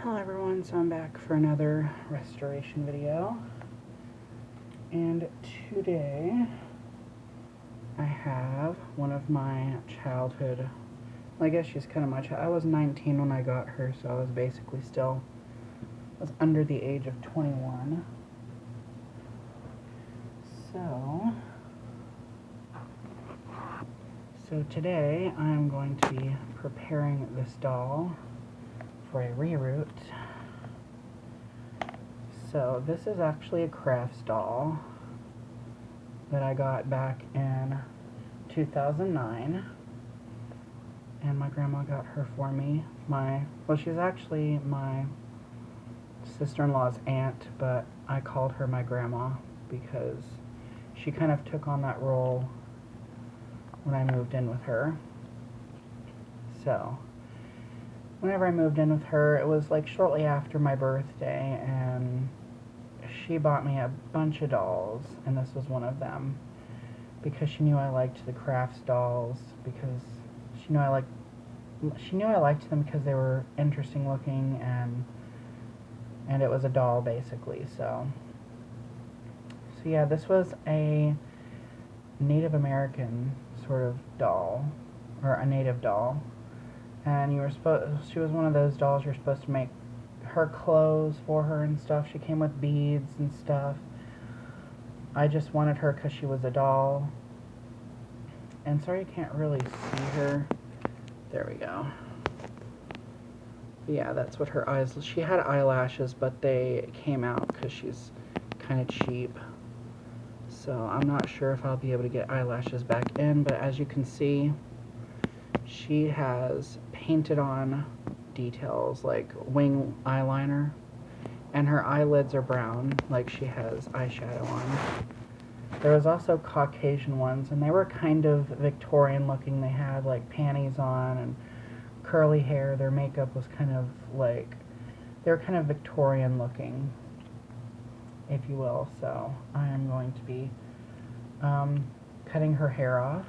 Hello everyone, so I'm back for another restoration video, and today I have one of my childhood, well, I guess she's kind of my child. I was 19 when I got her, so I was basically was under the age of 21. So today I'm going to be preparing this doll for a reroot. So this is actually a crafts doll that I got back in 2009, and my grandma got her for me. Well, she's actually my sister-in-law's aunt, but I called her my grandma because she kind of took on that role when I moved in with her. So whenever I moved in with her, it was like shortly after my birthday, and she bought me a bunch of dolls, and this was one of them, because she knew I liked the crafts dolls, because she knew I liked them because they were interesting looking, and it was a doll basically. So yeah, this was a Native American sort of doll, or a native doll, and she was one of those dolls you're supposed to make her clothes for her and stuff. She came with beads and stuff. I just wanted her because she was a doll. And sorry you can't really see her. There we go. Yeah, that's what her eyes... She had eyelashes, but they came out because she's kind of cheap. So I'm not sure if I'll be able to get eyelashes back in, but as you can see, she has painted on details like wing eyeliner, and her eyelids are brown, like she has eyeshadow on. There was also Caucasian ones, and they were kind of Victorian looking. They had like panties on and curly hair. Their makeup was kind of like, they were kind of Victorian looking, if you will. So I am going to be cutting her hair off.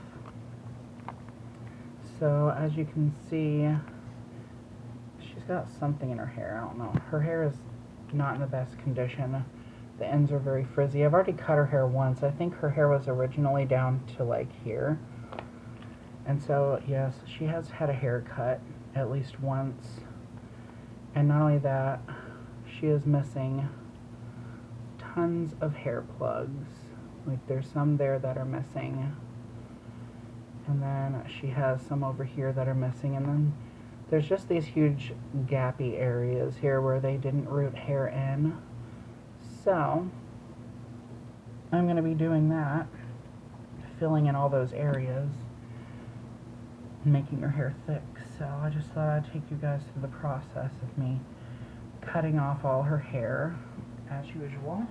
So as you can see, she's got something in her hair. I don't know. Her hair is not in the best condition. The ends are very frizzy. I've already cut her hair once. I think her hair was originally down to like here. And so, yes, she has had a haircut at least once. And not only that, she is missing tons of hair plugs. Like, there's some there that are missing. And then she has some over here that are missing. And then there's just these huge gappy areas here where they didn't root hair in. So I'm going to be doing that, filling in all those areas and making her hair thick. So I just thought I'd take you guys through the process of me cutting off all her hair as usual.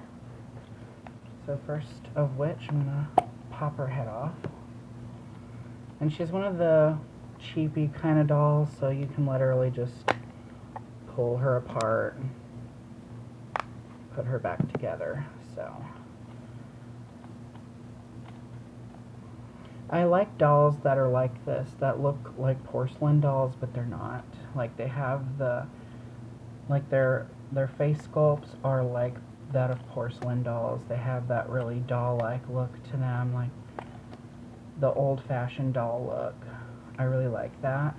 So first of which, I'm going to pop her head off. And she's one of the cheapy kind of dolls, so you can literally just pull her apart and put her back together. So I like dolls that are like this, that look like porcelain dolls, but they're not. Like, they have their face sculpts are like that of porcelain dolls. They have that really doll-like look to them, like the old-fashioned doll look. I really like that.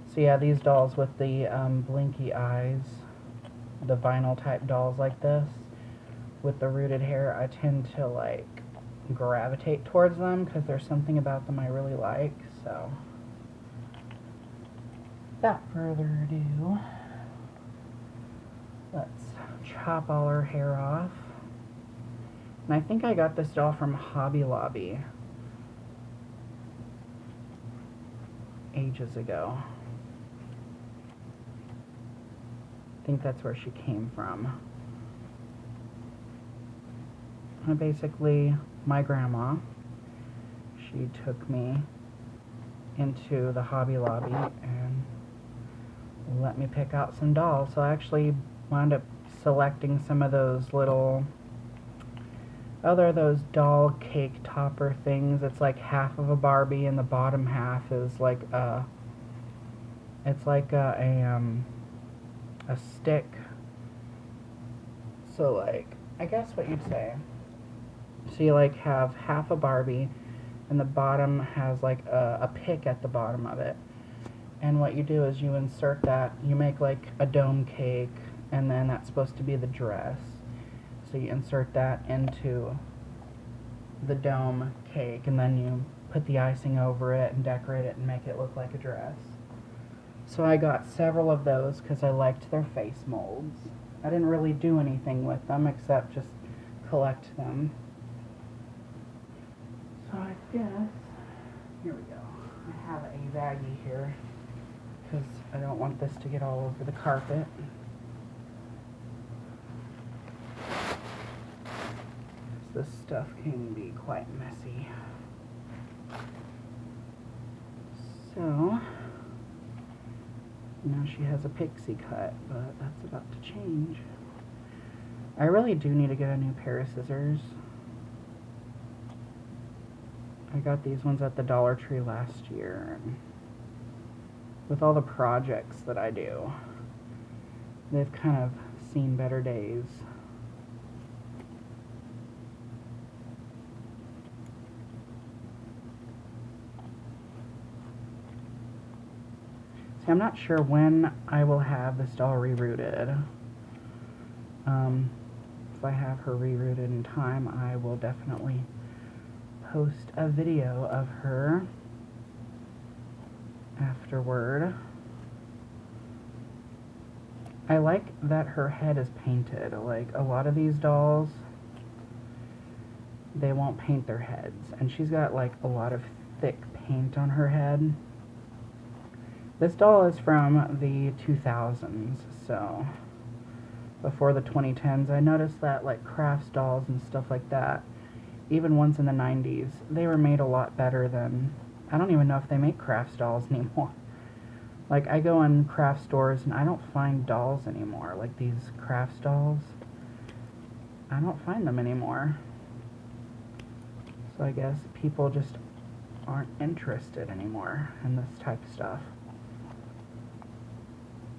So yeah, these dolls with the blinky eyes, the vinyl type dolls like this with the rooted hair, I tend to like gravitate towards them because there's something about them I really like. So without further ado, let's chop all her hair off. And I think I got this doll from Hobby Lobby ages ago. I think that's where she came from. And basically, my grandma, she took me into the Hobby Lobby and let me pick out some dolls. So I actually wound up selecting some of those little, they're those doll cake topper things. It's like half of a Barbie and the bottom half is like it's like a stick. So like, I guess what you'd say. So you like have half a Barbie and the bottom has like a pick at the bottom of it. And what you do is you insert that, you make like a dome cake, and then that's supposed to be the dress. So you insert that into the dome cake, and then you put the icing over it and decorate it and make it look like a dress. So I got several of those because I liked their face molds. I didn't really do anything with them except just collect them. So I guess, here we go. I have a baggie here because I don't want this to get all over the carpet. This stuff can be quite messy. So, now she has a pixie cut, but that's about to change. I really do need to get a new pair of scissors. I got these ones at the Dollar Tree last year. And with all the projects that I do, they've kind of seen better days. See, I'm not sure when I will have this doll rerooted. If I have her rerooted in time, I will definitely post a video of her afterward. I like that her head is painted. Like a lot of these dolls, they won't paint their heads, and she's got like a lot of thick paint on her head. This doll is from the 2000s, so before the 2010s. I noticed that like crafts dolls and stuff like that, even ones in the 90s, they were made a lot better than, I don't even know if they make crafts dolls anymore. Like I go in craft stores and I don't find dolls anymore, like these crafts dolls. I don't find them anymore. So I guess people just aren't interested anymore in this type of stuff.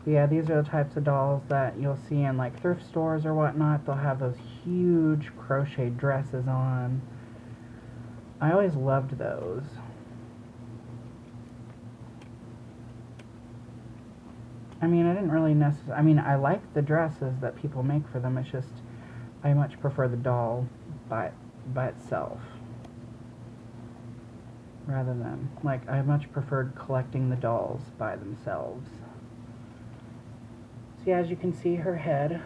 But yeah, these are the types of dolls that you'll see in like thrift stores or whatnot. They'll have those huge crocheted dresses on. I always loved those. I mean, I didn't really necessarily, I mean, I like the dresses that people make for them. It's just, I much prefer the doll by itself. Rather than, like, I much preferred collecting the dolls by themselves. So yeah, as you can see, her head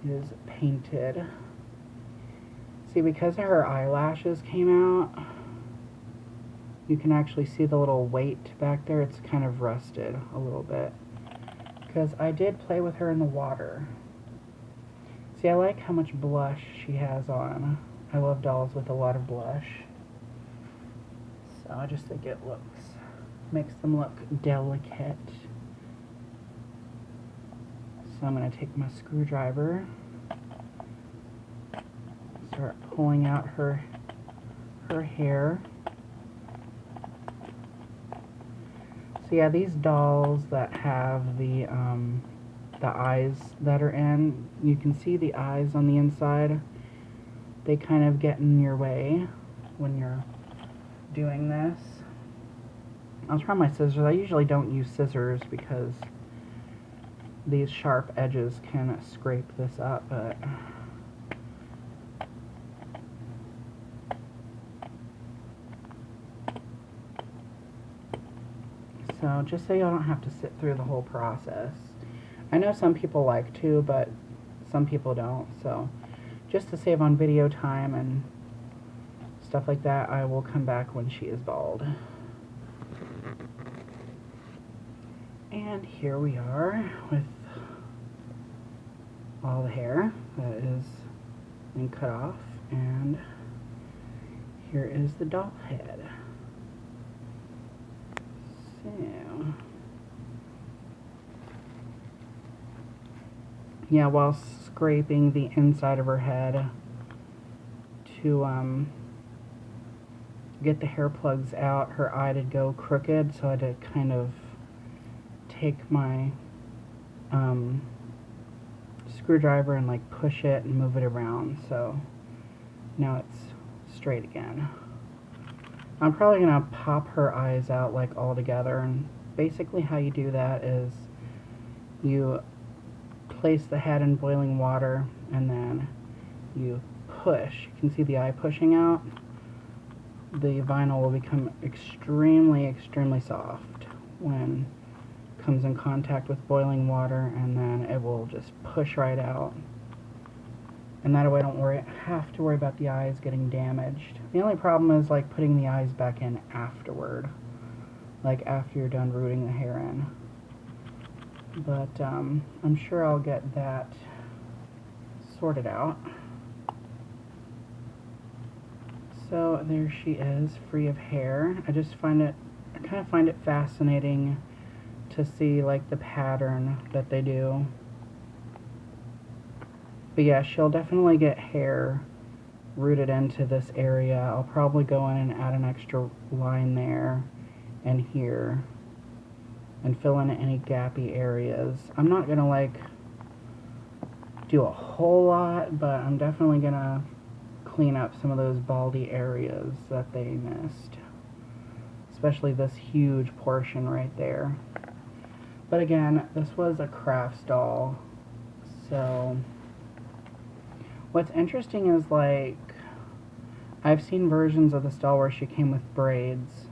is painted. See, because her eyelashes came out, you can actually see the little weight back there. It's kind of rusted a little bit. Because I did play with her in the water. See, I like how much blush she has on. I love dolls with a lot of blush. So I just think it makes them look delicate. So I'm going to take my screwdriver, start pulling out her hair. So yeah, these dolls that have the eyes that are in, you can see the eyes on the inside. They kind of get in your way when you're doing this. I'll try my scissors. I usually don't use scissors because these sharp edges can scrape this up, but so just so you don't have to sit through the whole process. I know some people like to, but some people don't, so just to save on video time and stuff like that, I will come back when she is bald. And here we are with all the hair that is being cut off, and here is the doll head. So yeah, while scraping the inside of her head to get the hair plugs out, her eye did go crooked, so I had to kind of take my screwdriver and like push it and move it around, so now it's straight again. I'm probably gonna pop her eyes out like all together, and basically how you do that is you place the head in boiling water and then you push. You can see the eye pushing out. The vinyl will become extremely soft when it comes in contact with boiling water, and then it will just push right out. And that way I don't have to worry about the eyes getting damaged. The only problem is like putting the eyes back in afterward, like after you're done rooting the hair in. But I'm sure I'll get that sorted out. So there she is, free of hair. I kind of find it fascinating to see like the pattern that they do. But yeah, she'll definitely get hair rooted into this area. I'll probably go in and add an extra line there and here and fill in any gappy areas. I'm not gonna like do a whole lot, but I'm definitely gonna clean up some of those baldy areas that they missed, especially this huge portion right there. But again, this was a crafts doll, so what's interesting is like I've seen versions of this doll where she came with braids,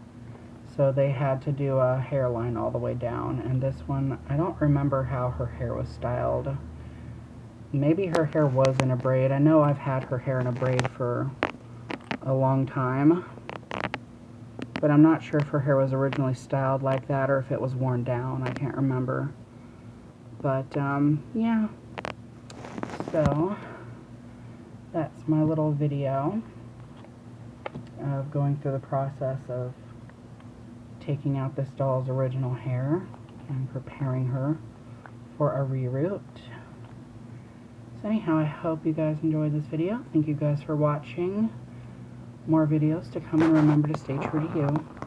so they had to do a hairline all the way down, and this one I don't remember how her hair was styled. Maybe her hair was in a braid. I know I've had her hair in a braid for a long time, but I'm not sure if her hair was originally styled like that or if it was worn down. I can't remember. But yeah, so that's my little video of going through the process of taking out this doll's original hair and preparing her for a reroot. So anyhow, I hope you guys enjoyed this video. Thank you guys for watching. More videos to come, and remember to stay true to you.